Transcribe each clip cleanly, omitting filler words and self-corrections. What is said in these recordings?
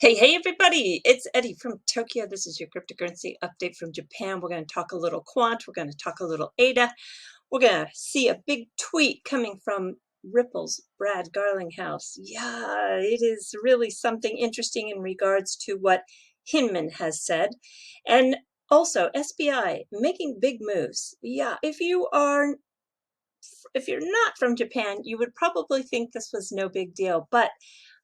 Hey everybody, it's Eddie from Tokyo. This is your cryptocurrency update from Japan. We're going to talk a little quant, we're going to talk a little ADA. We're going to see a big tweet coming from Ripple's Brad Garlinghouse. Yeah, it is really something interesting in regards to what Hinman has said. And also SBI making big moves. Yeah, if you're not from Japan, you would probably think this was no big deal, but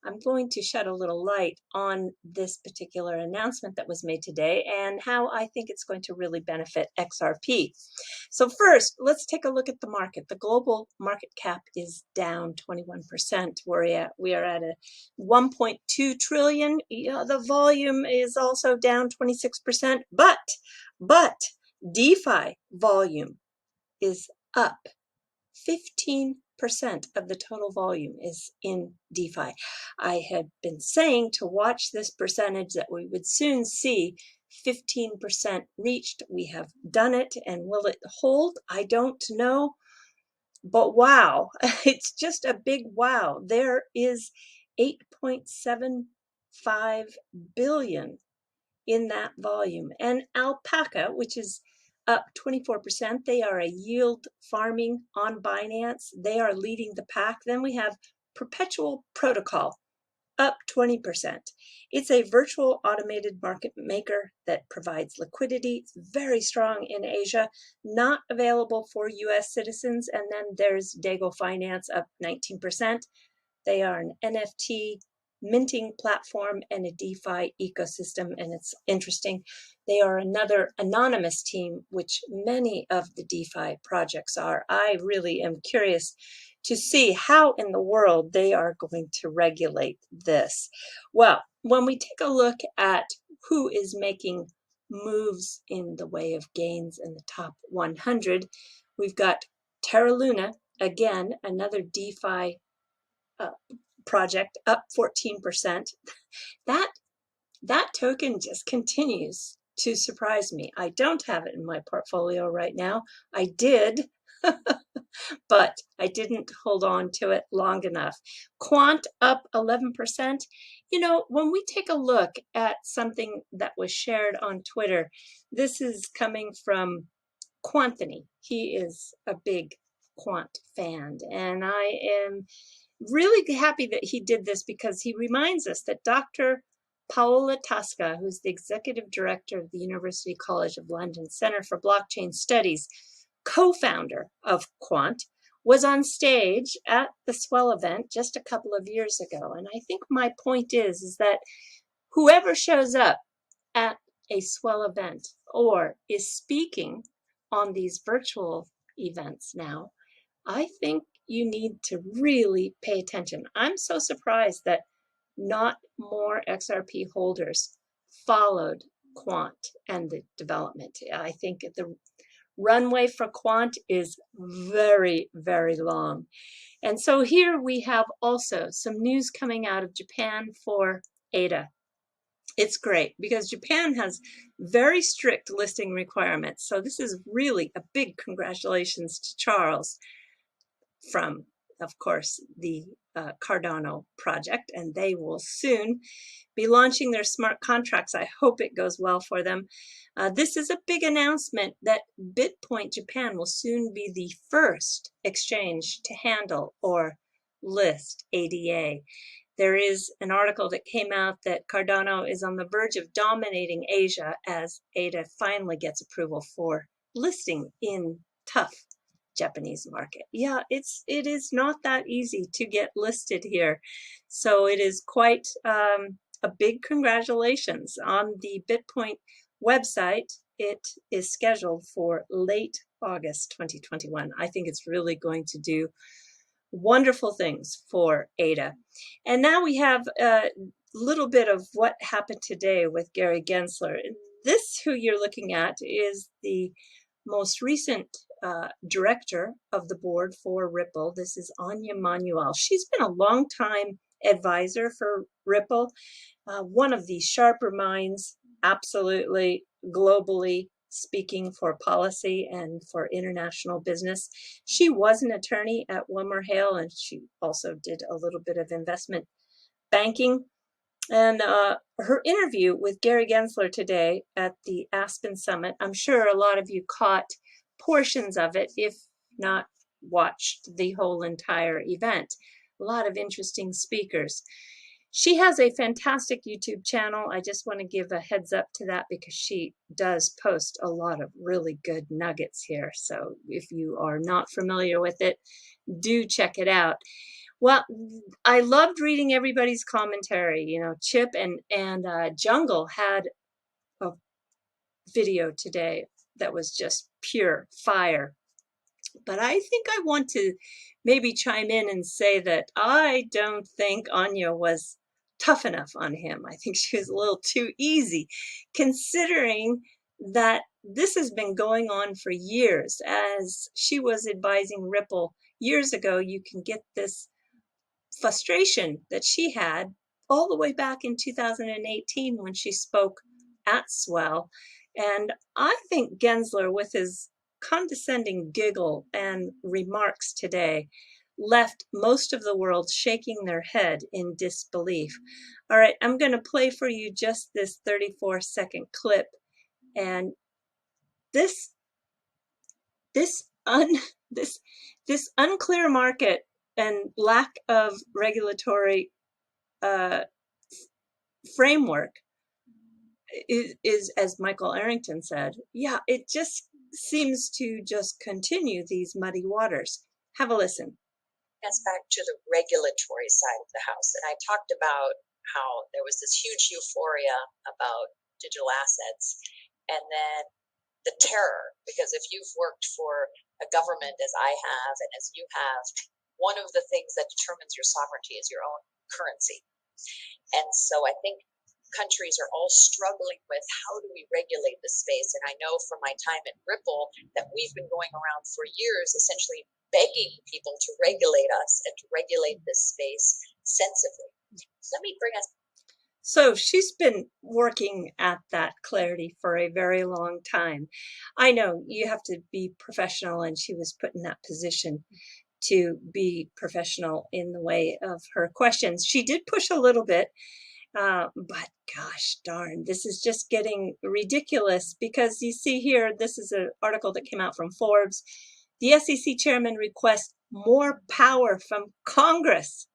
I'm going to shed a little light on this particular announcement that was made today and how I think it's going to really benefit XRP. So first, let's take a look at the market. The global market cap is down 21%. We are at a 1.2 trillion. Yeah, the volume is also down 26%, but DeFi volume is up 15% of the total volume is in DeFi. I had been saying to watch this percentage that we would soon see 15% reached. We have done it, and will it hold? I don't know. But wow, it's just a big wow. There is 8.75 billion in that volume. And Alpaca, which is up 24%, they are a yield farming on Binance. They are leading the pack. Then we have Perpetual Protocol, up 20%. It's a virtual automated market maker that provides liquidity. It's very strong in Asia, not available for US citizens. And then there's Dago Finance, up 19%. They are an NFT minting platform and a DeFi ecosystem, and it's interesting. They are another anonymous team, which many of the DeFi projects are. I really am curious to see how in the world they are going to regulate this. Well, when we take a look at who is making moves in the way of gains in the top 100, we've got Terra Luna, again, another DeFi project, up 14%. That token just continues to surprise me. I don't have it in my portfolio right now. I did, but I didn't hold on to it long enough. Quant up 11%. You know, when we take a look at something that was shared on Twitter, this is coming from Quantany. He is a big quant fan, and I am really happy that he did this because he reminds us that Dr. Paola Tasca, who's the executive director of the University College of London Center for Blockchain Studies, co-founder of Quant, was on stage at the Swell event just a couple of years ago. And I think my point is that whoever shows up at a Swell event or is speaking on these virtual events now, I think you need to really pay attention. I'm so surprised that not more XRP holders followed Quant and the development. I think the runway for Quant is very, very long. And so here we have also some news coming out of Japan for ADA. It's great because Japan has very strict listing requirements. So this is really a big congratulations to Charles from, of course, the Cardano project, and they will soon be launching their smart contracts. I hope it goes well for them. This is a big announcement that BitPoint Japan will soon be the first exchange to handle or list ADA. There is an article that came out that Cardano is on the verge of dominating Asia as ADA finally gets approval for listing in tough Japanese market. Yeah, it is not that easy to get listed here. So it is quite a big congratulations. On the BitPoint website, it is scheduled for late August 2021. I think it's really going to do wonderful things for ADA. And now we have a little bit of what happened today with Gary Gensler. This, who you're looking at, is the most recent director of the board for Ripple. This is Anya Manuel. She's been a long time advisor for Ripple, one of the sharper minds, absolutely globally speaking, for policy and for international business. She was an attorney at WilmerHale, and she also did a little bit of investment banking. And her interview with Gary Gensler today at the Aspen Summit, I'm sure a lot of you caught portions of it, if not watched the whole entire event. A lot of interesting speakers. She has a fantastic YouTube channel. I just want to give a heads up to that because she does post a lot of really good nuggets here. So if you are not familiar with it, do check it out. Well, I loved reading everybody's commentary. You know, Chip and Jungle had a video today that was just pure fire. But I think I want to maybe chime in and say that I don't think Anya was tough enough on him. I think she was a little too easy, considering that this has been going on for years. As she was advising Ripple years ago, you can get this frustration that she had all the way back in 2018 when she spoke at Swell. And I think Gensler, with his condescending giggle and remarks today, left most of the world shaking their head in disbelief. All right, I'm going to play for you just this 34-second clip. And this this unclear market and lack of regulatory framework is, as Michael Arrington said, yeah, it just seems to just continue these muddy waters. Have a listen. Us back to the regulatory side of the house. And I talked about how there was this huge euphoria about digital assets and then the terror, because if you've worked for a government as I have and as you have, one of the things that determines your sovereignty is your own currency. And so I think countries are all struggling with how do we regulate this space. And I know from my time at Ripple that we've been going around for years essentially begging people to regulate us and to regulate this space sensibly. Let me bring us. So she's been working at that clarity for a very long time. I know you have to be professional, and she was put in that position to be professional in the way of her questions. She did push a little bit, but gosh darn, this is just getting ridiculous, because you see here, this is an article that came out from Forbes. The SEC chairman requests more power from Congress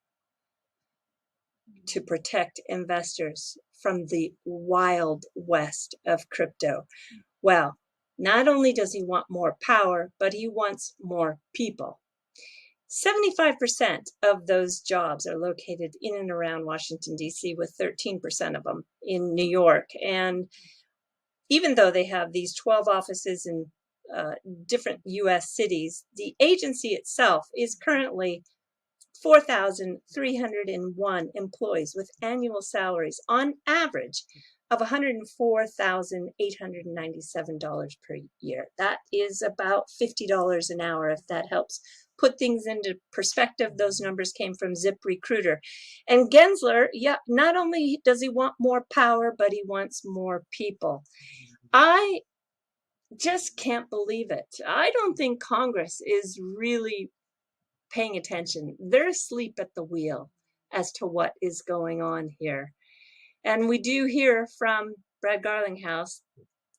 to protect investors from the wild west of crypto. Well, not only does he want more power, but he wants more people. 75% of those jobs are located in and around Washington, D.C., with 13% of them in New York. And even though they have these 12 offices in different U.S. cities, the agency itself is currently 4,301 employees with annual salaries on average of $104,897 per year. That is about $50 an hour, if that helps put things into perspective. Those numbers came from ZipRecruiter. And Gensler, yeah, not only does he want more power, but he wants more people. I just can't believe it. I don't think Congress is really paying attention. They're asleep at the wheel as to what is going on here. And we do hear from Brad Garlinghouse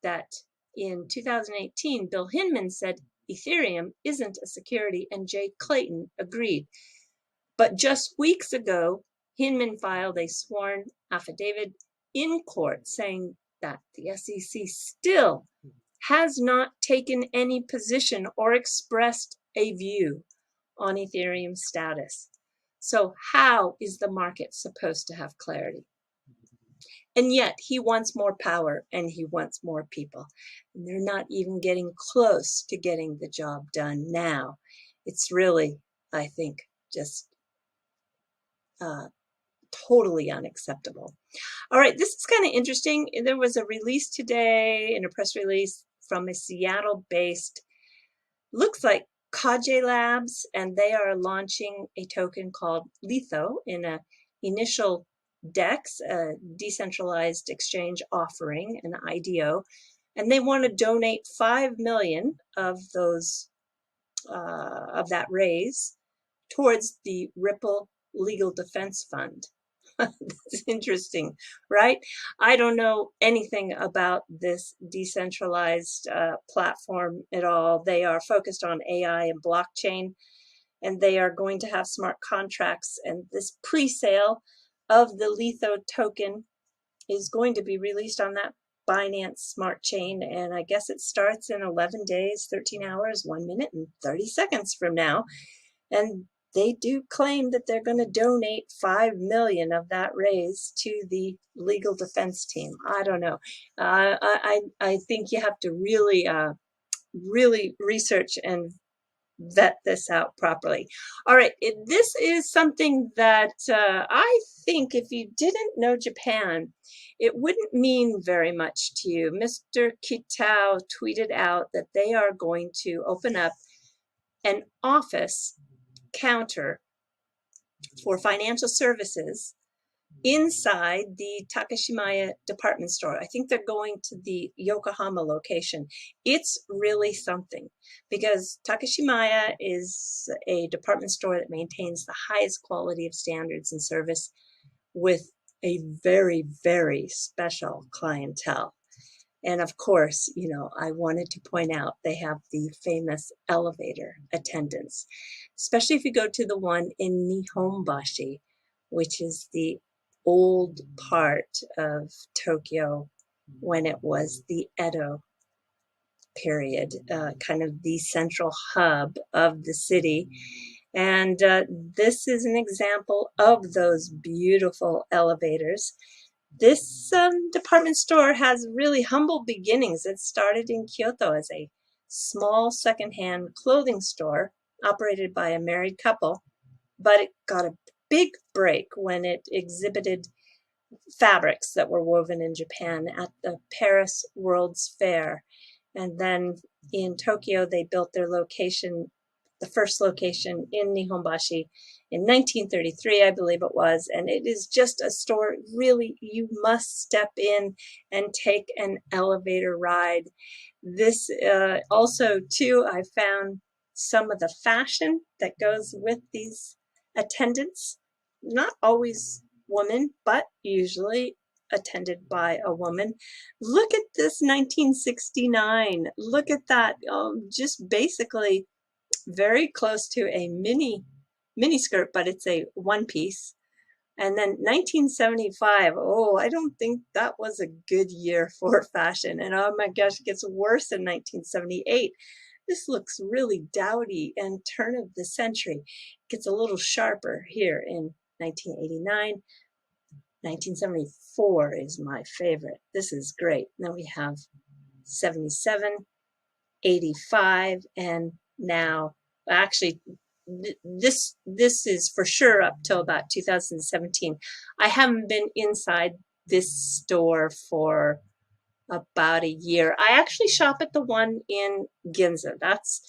that in 2018, Bill Hinman said Ethereum isn't a security, and Jay Clayton agreed. But just weeks ago, Hinman filed a sworn affidavit in court saying that the SEC still has not taken any position or expressed a view on Ethereum's status. So how is the market supposed to have clarity? And yet he wants more power and he wants more people. And they're not even getting close to getting the job done now. It's really, I think, just totally unacceptable. All right, this is kind of interesting. There was a release today, in a press release from a Seattle-based, looks like Kaje Labs, and they are launching a token called Litho in an initial DEX, a decentralized exchange offering, an IDO, and they want to donate 5 million of those of that raise towards the Ripple Legal Defense Fund. It's interesting, right? I don't know anything about this decentralized platform at all. They are focused on AI and blockchain, and they are going to have smart contracts. And this pre-sale of the Letho token is going to be released on that Binance Smart Chain. And I guess it starts in 11 days, 13 hours, 1 minute, and 30 seconds from now. And they do claim that they're going to donate 5 million of that raise to the legal defense team. I don't know. I think you have to really research and vet this out properly. All right, this is something that I think if you didn't know Japan, it wouldn't mean very much to you. Mr. Kitao tweeted out that they are going to open up an office counter for financial services inside the Takashimaya department store. I think they're going to the Yokohama location. It's really something because Takashimaya is a department store that maintains the highest quality of standards and service with a very, very special clientele. And of course, you know, I wanted to point out they have the famous elevator attendants, especially if you go to the one in Nihonbashi, which is the old part of Tokyo when it was the Edo period, kind of the central hub of the city. And this is an example of those beautiful elevators. This department store has really humble beginnings. It started in Kyoto as a small secondhand clothing store operated by a married couple, but it got a big break when it exhibited fabrics that were woven in Japan at the Paris World's Fair. And then in Tokyo, they built their location, the first location in Nihonbashi in 1933, I believe it was. And it is just a store, really, you must step in and take an elevator ride. This also, too, I found some of the fashion that goes with these attendants, not always women, but usually attended by a woman. Look at this 1969. Look at that. Just basically very close to a mini skirt, but it's a one piece. And then 1975, oh, I don't think that was a good year for fashion. And oh my gosh, it gets worse in 1978. This looks really dowdy and turn of the century. It gets a little sharper here in 1989. 1974 is my favorite. This is great. Then we have 77, 85, and now actually this is for sure up till about 2017. I haven't been inside this store for about a year. I actually shop at the one in Ginza. That's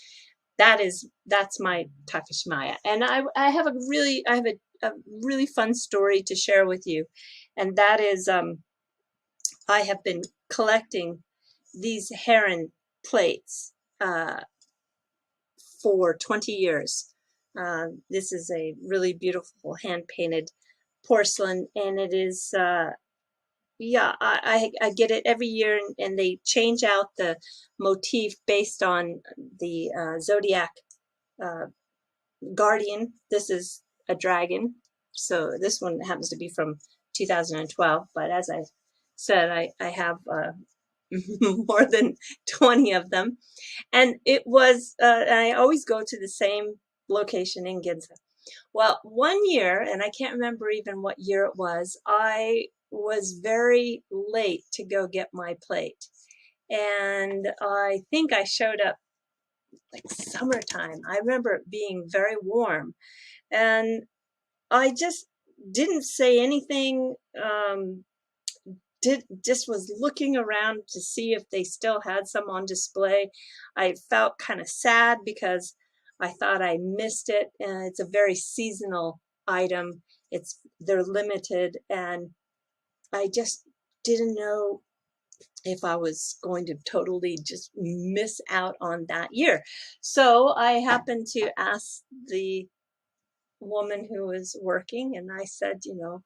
my Takashimaya, and I have a really fun story to share with you, and that is I have been collecting these heron plates for 20 years. This is a really beautiful hand-painted porcelain, and it is, yeah, I get it every year, and they change out the motif based on the zodiac guardian. This is a dragon, so this one happens to be from 2012, but as I said, I have more than 20 of them. And it was, I always go to the same location in Ginza. Well, one year, and I can't remember even what year it was, I was very late to go get my plate. And I think I showed up like summertime. I remember it being very warm. And I just didn't say anything. Just was looking around to see if they still had some on display. I felt kind of sad because I thought I missed it. And it's a very seasonal item. They're limited, and I just didn't know if I was going to totally just miss out on that year. So I happened to ask the woman who was working, and I said, you know,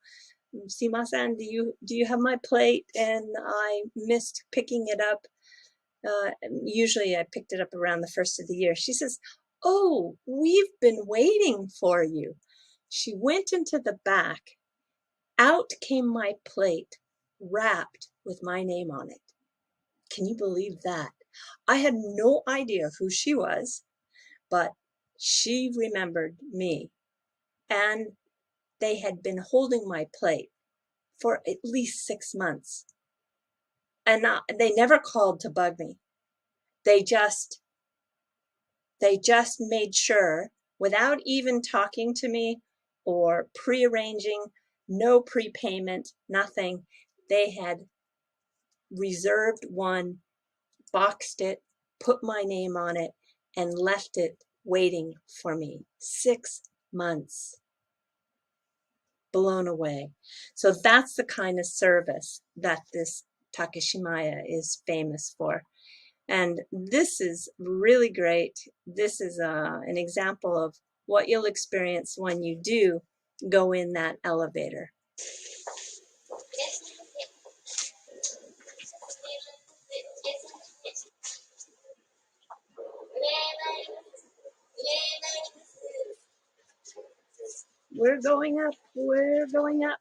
Simasan, do you have my plate? And I missed picking it up. Usually I picked it up around the first of the year. She says, oh, we've been waiting for you. She went into the back. Out came my plate, wrapped with my name on it. Can you believe that? I had no idea who she was, but she remembered me. And they had been holding my plate for at least 6 months. And they never called to bug me. They just made sure, without even talking to me or prearranging, no prepayment, nothing. They had reserved one, boxed it, put my name on it, and left it waiting for me. 6 months. Blown away. So that's the kind of service that this Takashimaya is famous for. And this is really great. This is an example of what you'll experience when you do go in that elevator. We're going up, we're going up.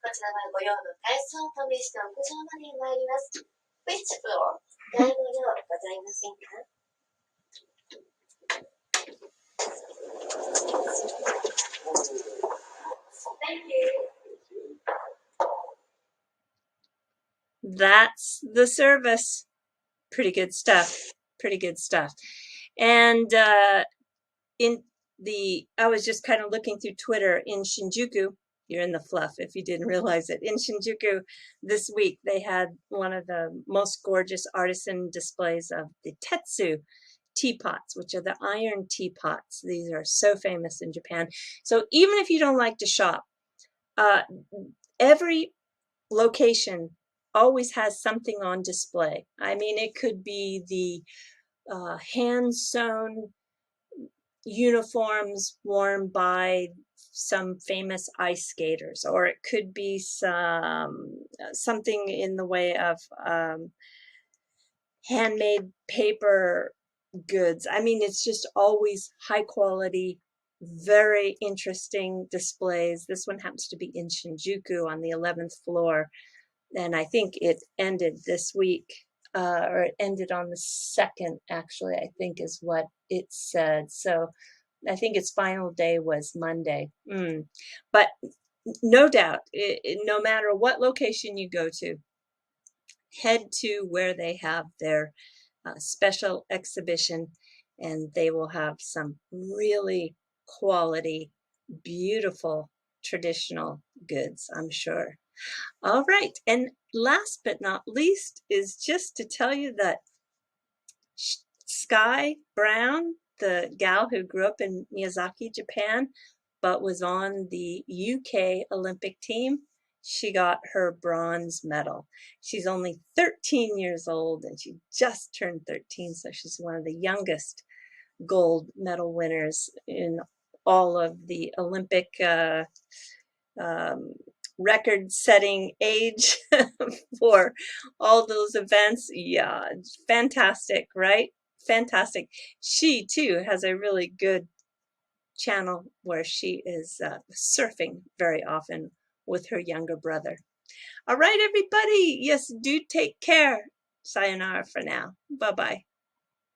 That's the service. Pretty good stuff. Pretty good stuff. And I was just kind of looking through Twitter in Shinjuku. You're in the fluff if you didn't realize it. In Shinjuku this week, they had one of the most gorgeous artisan displays of the Tetsu teapots, which are the iron teapots. These are so famous in Japan. So even if you don't like to shop, every location always has something on display. I mean, it could be the hand-sewn uniforms worn by some famous ice skaters, or it could be something in the way of handmade paper goods. I mean, it's just always high quality, very interesting displays. This one happens to be in Shinjuku on the 11th floor, and I think it ended this week, or it ended on the 2nd, actually, I think is what it said. So I think its final day was Monday. But no doubt, no matter what location you go to, head to where they have their special exhibition, and they will have some really quality, beautiful, traditional goods, I'm sure. All right, and last but not least is just to tell you that Skye Brown, the gal who grew up in Miyazaki, Japan, but was on the UK Olympic team, she got her bronze medal. She's only 13 years old, and she just turned 13, so she's one of the youngest gold medal winners in all of the Olympic record-setting age for all those events. Yeah, fantastic, right? Fantastic. She too has a really good channel where she is surfing very often with her younger brother. All right, everybody. Yes, do take care. Sayonara for now. Bye-bye.